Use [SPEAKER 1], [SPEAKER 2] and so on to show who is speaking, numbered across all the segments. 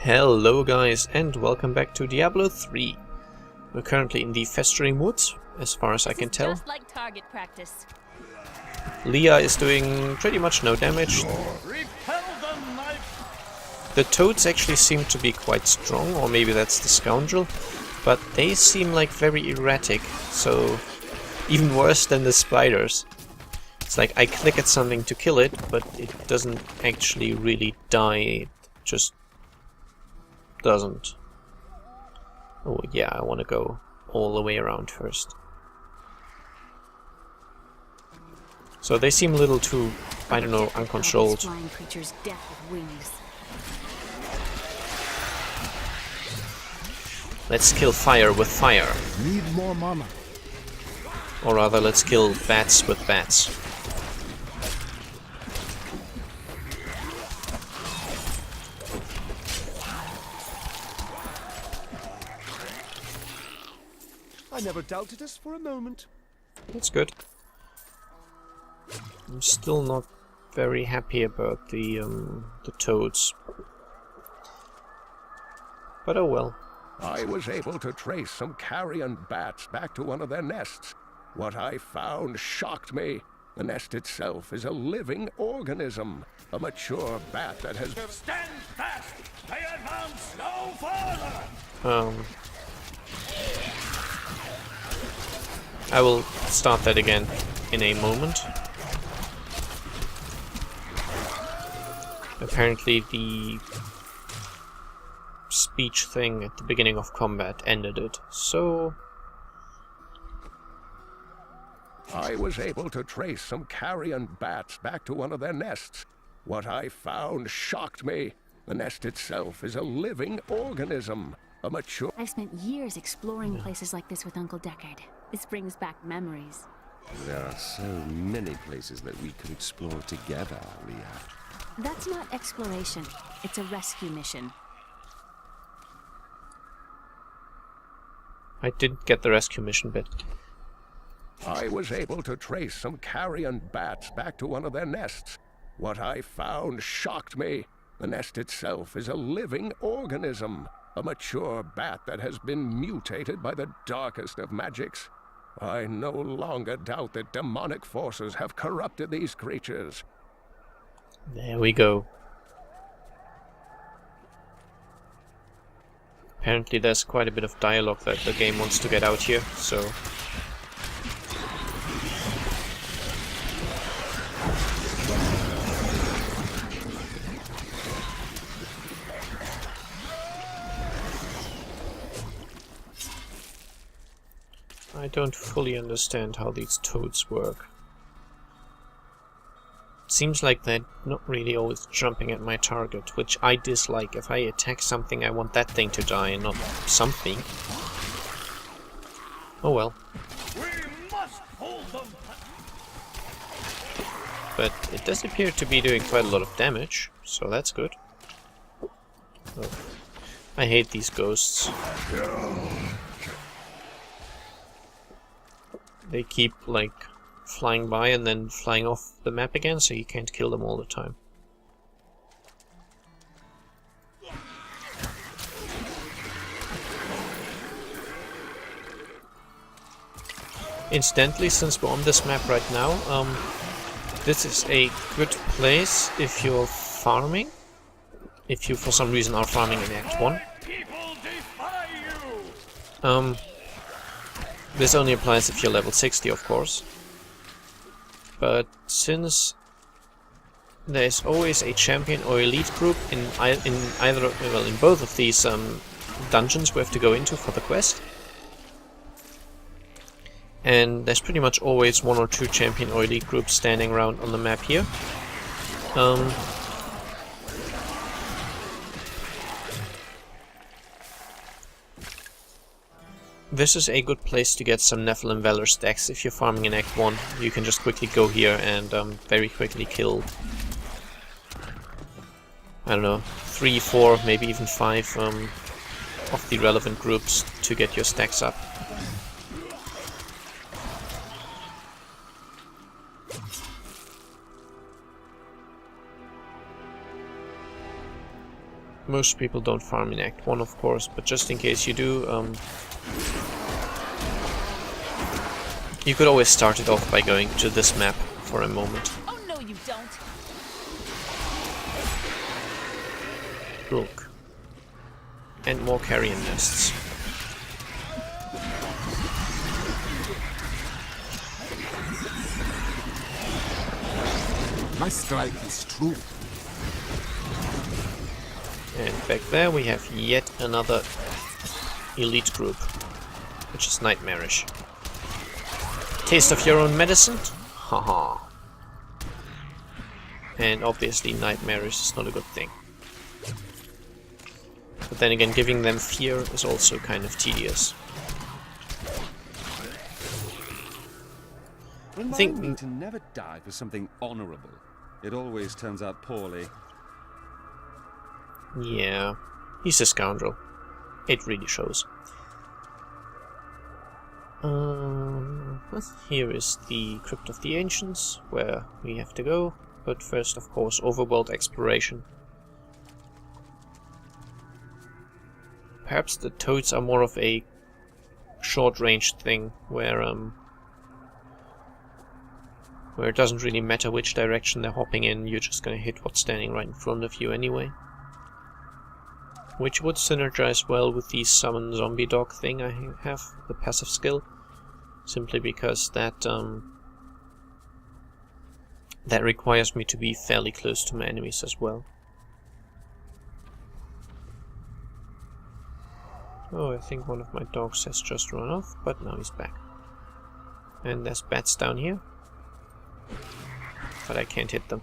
[SPEAKER 1] Hello guys, and welcome back to Diablo 3. We're currently in the Festering Woods, as far as I can tell.
[SPEAKER 2] Just like target practice.
[SPEAKER 1] Leah is doing pretty much no damage. The toads actually seem to be quite strong, or maybe that's the scoundrel, but they seem like very erratic, so even worse than the spiders. It's like I click at something to kill it, but it doesn't actually really die, it just doesn't. Oh yeah, I want to go all the way around first. So they seem a little too, I don't know, uncontrolled.
[SPEAKER 2] Flying creatures death with wings.
[SPEAKER 1] Let's kill fire with fire.
[SPEAKER 3] Need more mama.
[SPEAKER 1] Or rather, let's kill bats with bats.
[SPEAKER 3] I never doubted us for a moment.
[SPEAKER 1] That's good. I'm still not very happy about the toads. But oh well.
[SPEAKER 4] I was able to trace some carrion bats back to one of their nests. What I found shocked me. The nest itself is a living organism. A mature bat that has... Stand fast! They advance no further!
[SPEAKER 1] I will start that again in a moment. Apparently the speech thing at the beginning of combat ended it, so...
[SPEAKER 4] I was able to trace some carrion bats back to one of their nests. What I found shocked me. The nest itself is a living organism. A mature...
[SPEAKER 2] I've spent years exploring places like this with Uncle Deckard. This brings back memories.
[SPEAKER 5] There are so many places that we could explore together, Leah.
[SPEAKER 2] That's not exploration. It's a rescue mission.
[SPEAKER 1] I didn't get the rescue mission bit.
[SPEAKER 4] I was able to trace some carrion bats back to one of their nests. What I found shocked me. The nest itself is a living organism. A mature bat that has been mutated by the darkest of magics. I no longer doubt that demonic forces have corrupted these creatures.
[SPEAKER 1] There we go. Apparently there's quite a bit of dialogue that the game wants to get out here, so... I don't fully understand how these toads work. It seems like they're not really always jumping at my target, which I dislike. If I attack something, I want that thing to die and not something. Oh well.
[SPEAKER 4] We must hold them.
[SPEAKER 1] But it does appear to be doing quite a lot of damage, so that's good. Oh. I hate these ghosts. They keep, like, flying by and then flying off the map again, so you can't kill them all the time. Incidentally, since we're on this map right now, this is a good place if you're farming. If you for some reason are farming in Act 1. This only applies if you're level 60, of course. But since there's always a champion or elite group in both of these dungeons we have to go into for the quest, and there's pretty much always one or two champion or elite groups standing around on the map here. This is a good place to get some Nephilim Valor stacks. If you're farming in Act 1, you can just quickly go here and very quickly kill, I don't know, 3, 4, maybe even 5 of the relevant groups to get your stacks up. Most people don't farm in Act 1, of course, but just in case you do, you could always start it off by going to this map for a moment.
[SPEAKER 2] Oh no, you don't.
[SPEAKER 1] Look. And more carrion nests.
[SPEAKER 3] My strike is true.
[SPEAKER 1] And back there we have yet another elite group, which is nightmarish. Taste of your own medicine? Haha. And obviously nightmarish is not a good thing. But then again, giving them fear is also kind of tedious.
[SPEAKER 5] Remind me to never die for something honorable. It always turns out poorly.
[SPEAKER 1] Yeah, he's a scoundrel. It really shows. Here is the Crypt of the Ancients, where we have to go. But first, of course, overworld exploration. Perhaps the toads are more of a short-range thing, where it doesn't really matter which direction they're hopping in, you're just gonna hit what's standing right in front of you anyway. Which would synergize well with the summon zombie dog thing I have, the passive skill. Simply because that that requires me to be fairly close to my enemies as well. Oh, I think one of my dogs has just run off, but now he's back. And there's bats down here. But I can't hit them.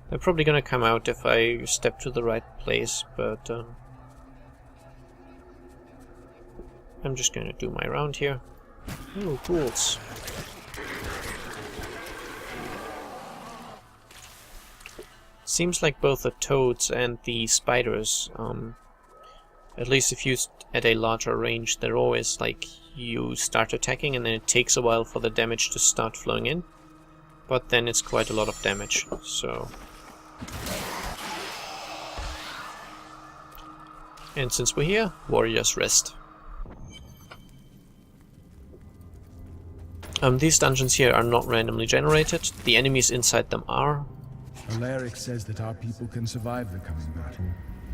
[SPEAKER 1] They're probably gonna come out if I step to the right place, but I'm just gonna do my round here. Oh, ghouls. Seems like both the toads and the spiders, at least if used at a larger range, they're always like you start attacking and then it takes a while for the damage to start flowing in. But then it's quite a lot of damage, so... And since we're here, warriors rest. These dungeons here are not randomly generated, the enemies inside them are.
[SPEAKER 6] Alaric says that our people can survive the coming battle,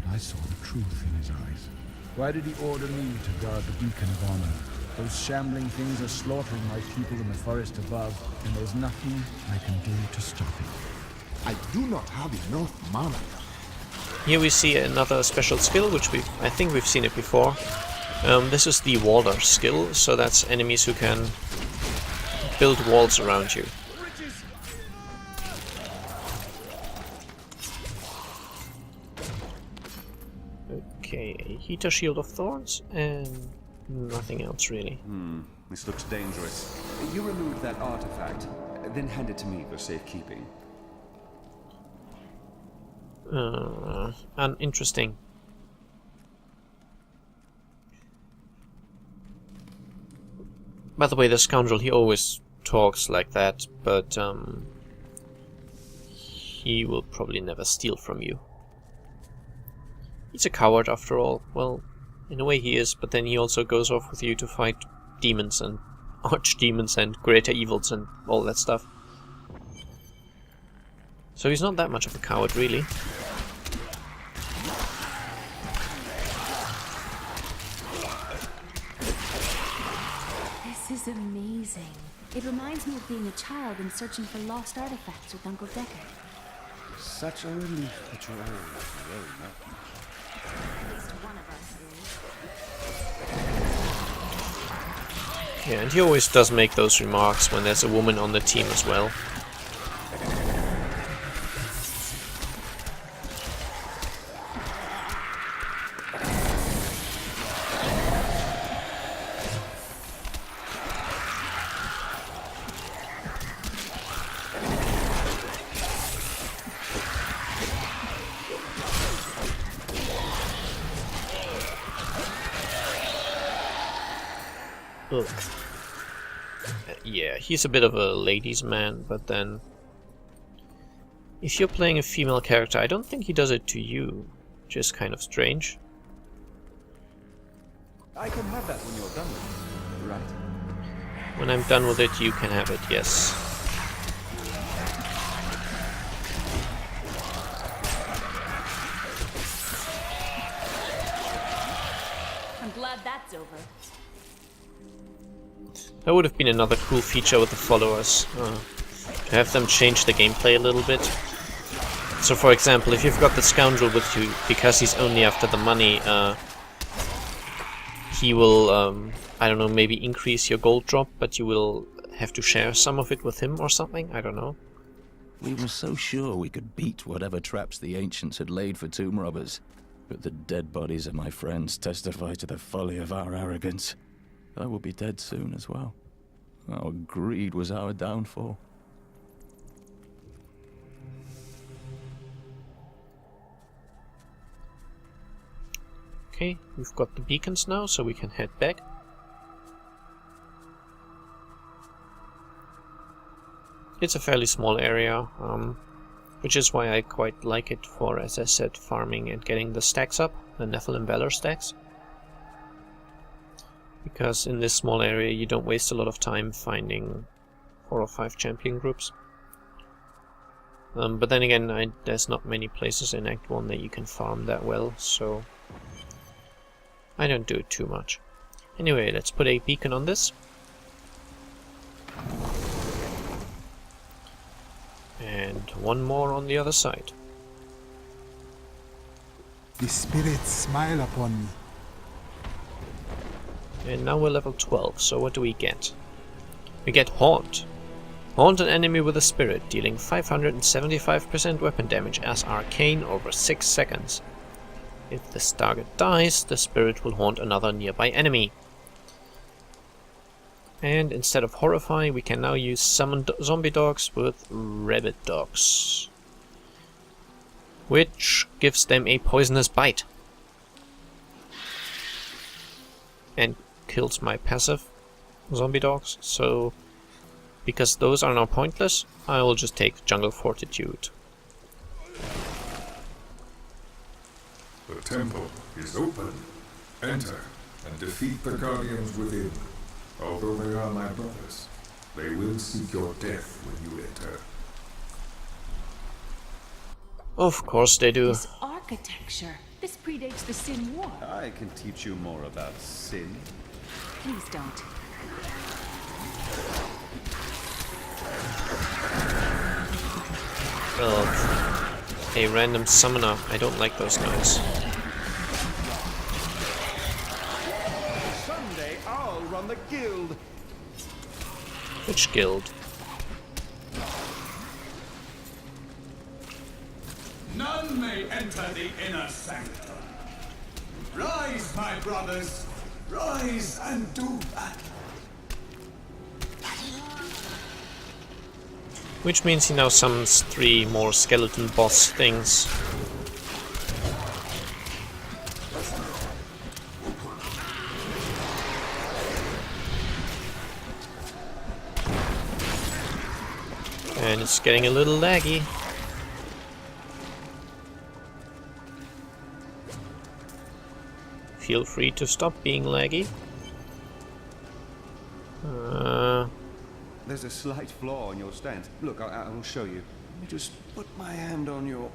[SPEAKER 6] but I saw the truth in his eyes. Why did he order me to guard the beacon of honor? Those shambling things are slaughtering my people in the forest above, and there's nothing I can do to stop it.
[SPEAKER 3] I do not have enough mana.
[SPEAKER 1] Here we see another special skill, which I think we've seen it before. This is the Waller skill, so that's enemies who can build walls around you. Okay, a heater shield of thorns, and nothing else really.
[SPEAKER 5] This looks dangerous. You removed that artifact, then hand it to me for safekeeping.
[SPEAKER 1] Uninteresting. By the way, the scoundrel, he always talks like that, but he will probably never steal from you. He's a coward after all. Well, in a way he is, but then he also goes off with you to fight demons and archdemons and greater evils and all that stuff. So he's not that much of a coward, really.
[SPEAKER 2] This is amazing. It reminds me of being a child and searching for lost artifacts with Uncle Deckard.
[SPEAKER 5] Such a relief that you're old. Well, not
[SPEAKER 2] At least one of us is.
[SPEAKER 1] Yeah, and he always does make those remarks when there's a woman on the team as well. Ugh. Yeah, he's a bit of a ladies' man, but then If you're playing a female character, I don't think he does it to you, which is kind of strange.
[SPEAKER 5] I can have that when you're done with it, right?
[SPEAKER 1] When I'm done with it, you can have it, yes.
[SPEAKER 2] I'm glad that's over.
[SPEAKER 1] That would have been another cool feature with the followers. To have them change the gameplay a little bit. So for example, if you've got the scoundrel with you, because he's only after the money, he will, I don't know, maybe increase your gold drop, but you will have to share some of it with him or something, I don't know.
[SPEAKER 7] We were so sure we could beat whatever traps the ancients had laid for tomb robbers. But the dead bodies of my friends testify to the folly of our arrogance. I will be dead soon as well. Our greed was our downfall.
[SPEAKER 1] Okay, we've got the beacons now, so we can head back. It's a fairly small area, which is why I quite like it for, as I said, farming and getting the stacks up, the Nephilim Valor stacks. Because in this small area you don't waste a lot of time finding 4 or 5 champion groups. But then again, there's not many places in Act 1 that you can farm that well, so I don't do it too much. Anyway, let's put a beacon on this. And one more on the other side.
[SPEAKER 3] The spirits smile upon me.
[SPEAKER 1] And now we're level 12, so what do we get? We get Haunt. Haunt an enemy with a spirit, dealing 575% weapon damage as arcane over 6 seconds. If this target dies, the spirit will haunt another nearby enemy. And instead of Horrify, we can now use Summon Zombie Dogs with Rabbit Dogs, which gives them a poisonous bite. And kills my passive Zombie Dogs, so because those are now pointless, I will just take Jungle Fortitude.
[SPEAKER 8] The temple is open. Enter and defeat the guardians within. Although they are my brothers, they will seek your death when you enter.
[SPEAKER 1] Of course they do.
[SPEAKER 2] This architecture. This predates the Sin War.
[SPEAKER 5] I can teach you more about sin.
[SPEAKER 2] Please don't.
[SPEAKER 1] A random summoner. I don't like those guys.
[SPEAKER 5] Someday I'll run the guild.
[SPEAKER 1] Which guild?
[SPEAKER 9] None may enter the inner sanctum. Rise, my brothers. Rise and do battle.
[SPEAKER 1] Which means he now summons 3 more skeleton boss things. And it's getting a little laggy. Feel free to stop being laggy.
[SPEAKER 5] There's a slight flaw in your stance. Look, I will show you. Let me just put my hand on your...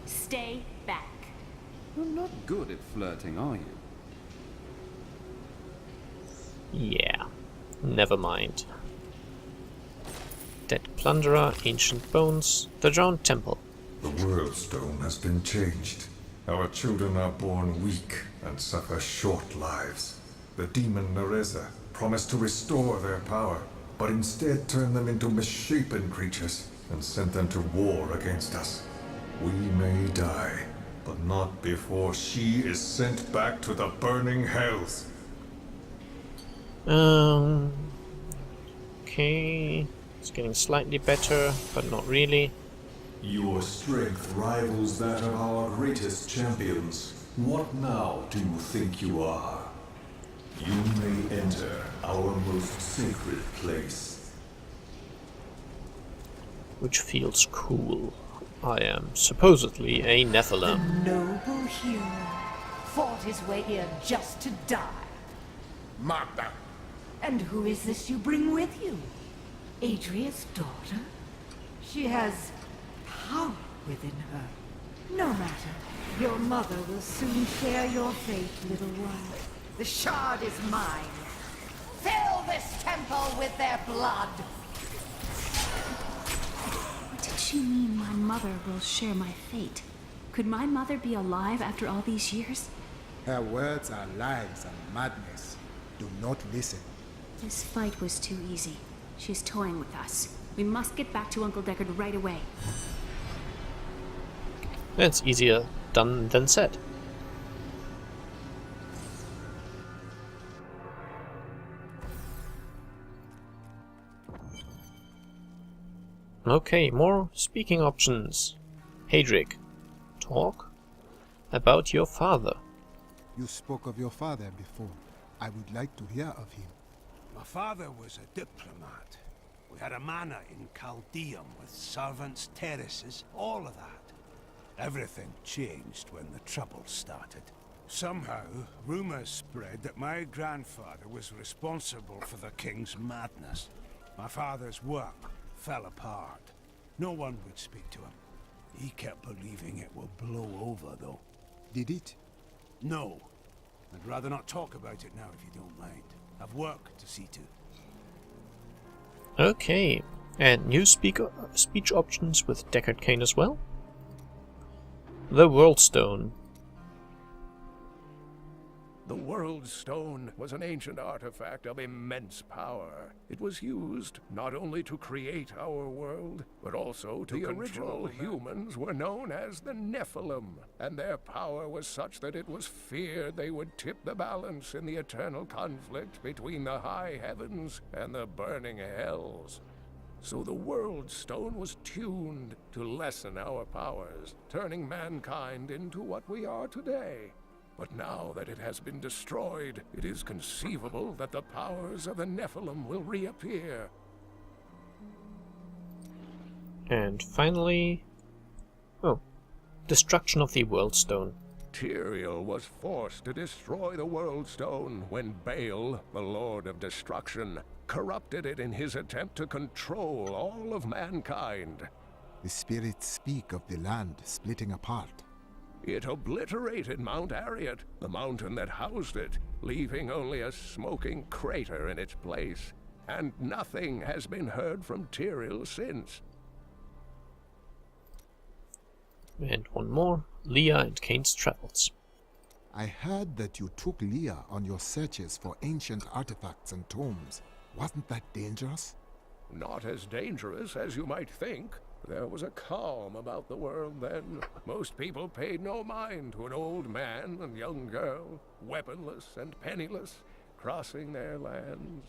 [SPEAKER 2] Stay back.
[SPEAKER 5] You're not good at flirting, are you?
[SPEAKER 1] Yeah, never mind. Dead Plunderer, Ancient Bones, the Drowned Temple.
[SPEAKER 8] The World Stone has been changed. Our children are born weak and suffer short lives. The demon Nereza promised to restore their power, but instead turned them into misshapen creatures and sent them to war against us. We may die, but not before she is sent back to the burning hells.
[SPEAKER 1] Okay, it's getting slightly better, but not really.
[SPEAKER 8] Your strength rivals that of our greatest champions. What now do you think you are? You may enter our most sacred place.
[SPEAKER 1] which feels cool. I am supposedly a Nephilim.
[SPEAKER 10] Noble hero fought his way here just to die.
[SPEAKER 4] Magda!
[SPEAKER 10] And who is this you bring with you? Adria's daughter? She has power within her. No matter. Your mother will soon share your fate, little one. The shard is mine. Fill this temple with their blood!
[SPEAKER 2] What did she mean my mother will share my fate? Could my mother be alive after all these years?
[SPEAKER 3] Her words are lies and madness. Do not listen.
[SPEAKER 2] This fight was too easy. She's toying with us. We must get back to Uncle Deckard right away.
[SPEAKER 1] It's easier done than said. Okay, more speaking options. Hadric, talk about your father.
[SPEAKER 3] You spoke of your father before. I would like to hear of him.
[SPEAKER 11] My father was a diplomat. We had a manor in Chaldeum with servants, terraces, all of that. Everything changed when the trouble started. Somehow, rumors spread that my grandfather was responsible for the king's madness. My father's work fell apart. No one would speak to him. He kept believing it will blow over, though.
[SPEAKER 3] Did it?
[SPEAKER 11] No. I'd rather not talk about it now if you don't mind. I've work to see to.
[SPEAKER 1] Okay, and new speech options with Deckard Cain as well. The World Stone.
[SPEAKER 4] The World Stone was an ancient artifact of immense power. It was used not only to create our world, but also to control humans were known as the Nephilim, and their power was such that it was feared they would tip the balance in the eternal conflict between the high heavens and the burning hells. So the World Stone was tuned to lessen our powers, turning mankind into what we are today. But now that it has been destroyed, it is conceivable that the powers of the Nephilim will reappear.
[SPEAKER 1] And finally... oh. Destruction of the World Stone.
[SPEAKER 4] Tyrael was forced to destroy the World Stone when Baal, the Lord of Destruction, corrupted it in his attempt to control all of mankind.
[SPEAKER 3] The spirits speak of the land splitting apart.
[SPEAKER 4] It obliterated Mount Arreat, the mountain that housed it, leaving only a smoking crater in its place. And nothing has been heard from Tyrael since.
[SPEAKER 1] And one more. Leah and Cain's travels.
[SPEAKER 3] I heard that you took Leah on your searches for ancient artifacts and tombs. Wasn't that dangerous?
[SPEAKER 4] Not as dangerous as you might think. There was a calm about the world then. Most people paid no mind to an old man and young girl, weaponless and penniless, crossing their lands.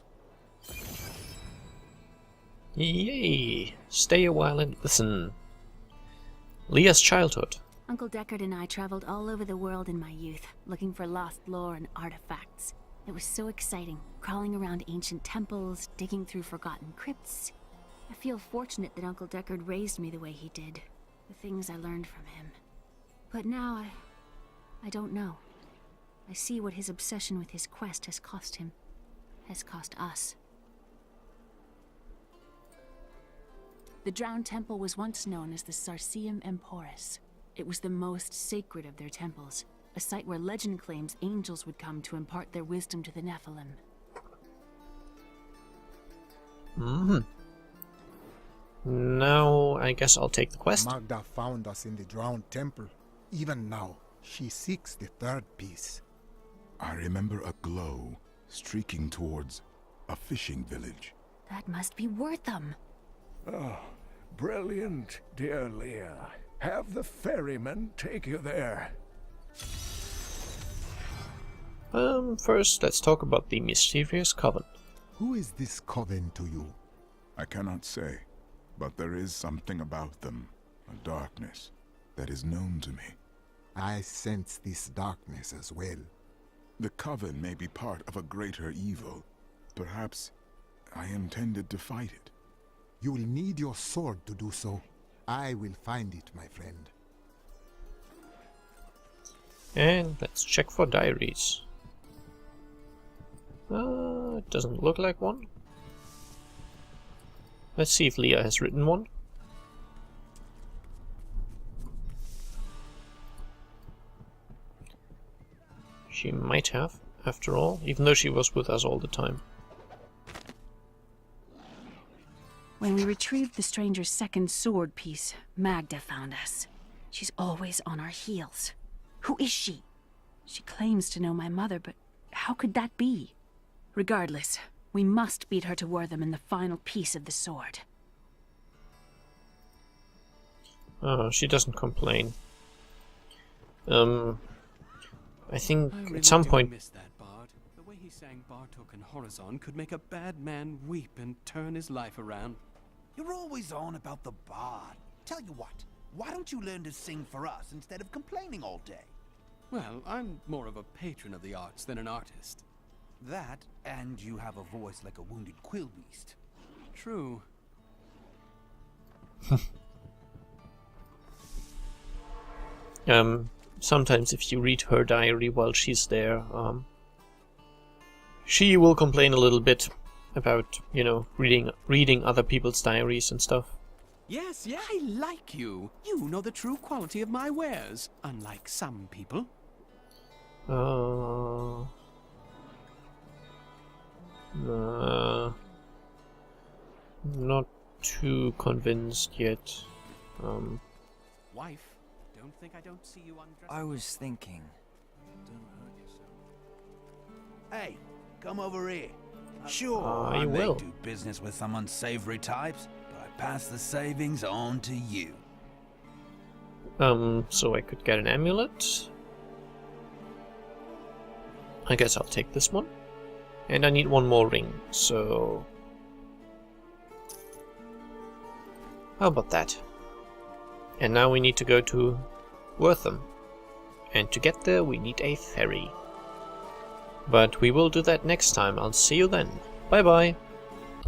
[SPEAKER 1] Yay! Stay a while and listen. Leah's childhood.
[SPEAKER 2] Uncle Deckard and I traveled all over the world in my youth, looking for lost lore and artifacts. It was so exciting, crawling around ancient temples, digging through forgotten crypts. I feel fortunate that Uncle Deckard raised me the way he did, the things I learned from him. But now I don't know. I see what his obsession with his quest has cost him, has cost us. The Drowned Temple was once known as the Sarsium Emporis. It was the most sacred of their temples, a site where legend claims angels would come to impart their wisdom to the Nephilim.
[SPEAKER 1] Now, I guess I'll take the quest.
[SPEAKER 3] Magda found us in the Drowned Temple. Even now, she seeks the third piece.
[SPEAKER 6] I remember a glow streaking towards a fishing village.
[SPEAKER 2] That must be Wortham.
[SPEAKER 4] Oh, brilliant, dear Leah. Have the ferryman take you there.
[SPEAKER 1] First, let's talk about the mysterious coven.
[SPEAKER 3] Who is this coven to you?
[SPEAKER 6] I cannot say, but there is something about them, a darkness that is known to me.
[SPEAKER 3] I sense this darkness as well.
[SPEAKER 6] The coven may be part of a greater evil. Perhaps I intended to fight it.
[SPEAKER 3] You will need your sword to do so. I will find it, my friend.
[SPEAKER 1] And let's check for diaries. It doesn't look like one. Let's see if Leah has written one. She might have, after all, even though she was with us all the time.
[SPEAKER 2] When we retrieved the stranger's second sword piece, Magda found us. She's always on our heels. Who is she? She claims to know my mother, but how could that be? Regardless, we must beat her to Wortham in the final piece of the sword.
[SPEAKER 1] She doesn't complain. I think
[SPEAKER 12] I really
[SPEAKER 1] at some
[SPEAKER 12] do
[SPEAKER 1] point...
[SPEAKER 12] miss that bard. The way he sang Bartok and Horizon could make a bad man weep and turn his life around.
[SPEAKER 9] You're always on about the bard. Tell you what, why don't you learn to sing for us instead of complaining all day?
[SPEAKER 12] Well, I'm more of a patron of the arts than an artist.
[SPEAKER 9] That, and you have a voice like a wounded quillbeast.
[SPEAKER 12] True.
[SPEAKER 1] Sometimes if you read her diary while she's there, she will complain a little bit about, you know, reading other people's diaries and stuff.
[SPEAKER 12] Yes, I like you. You know the true quality of my wares, unlike some people.
[SPEAKER 1] Not too convinced yet.
[SPEAKER 12] Wife, don't think I don't see you undressing.
[SPEAKER 13] I was thinking.
[SPEAKER 12] Don't hurt yourself.
[SPEAKER 9] Hey, come over here. Sure,
[SPEAKER 1] I
[SPEAKER 9] I may
[SPEAKER 1] will.
[SPEAKER 9] do business with some unsavory types, but I pass the savings on to you.
[SPEAKER 1] So I could get an amulet. I guess I'll take this one. And I need one more ring, so... how about that? And now we need to go to Wortham. And to get there we need a ferry. But we will do that next time. I'll see you then. Bye bye.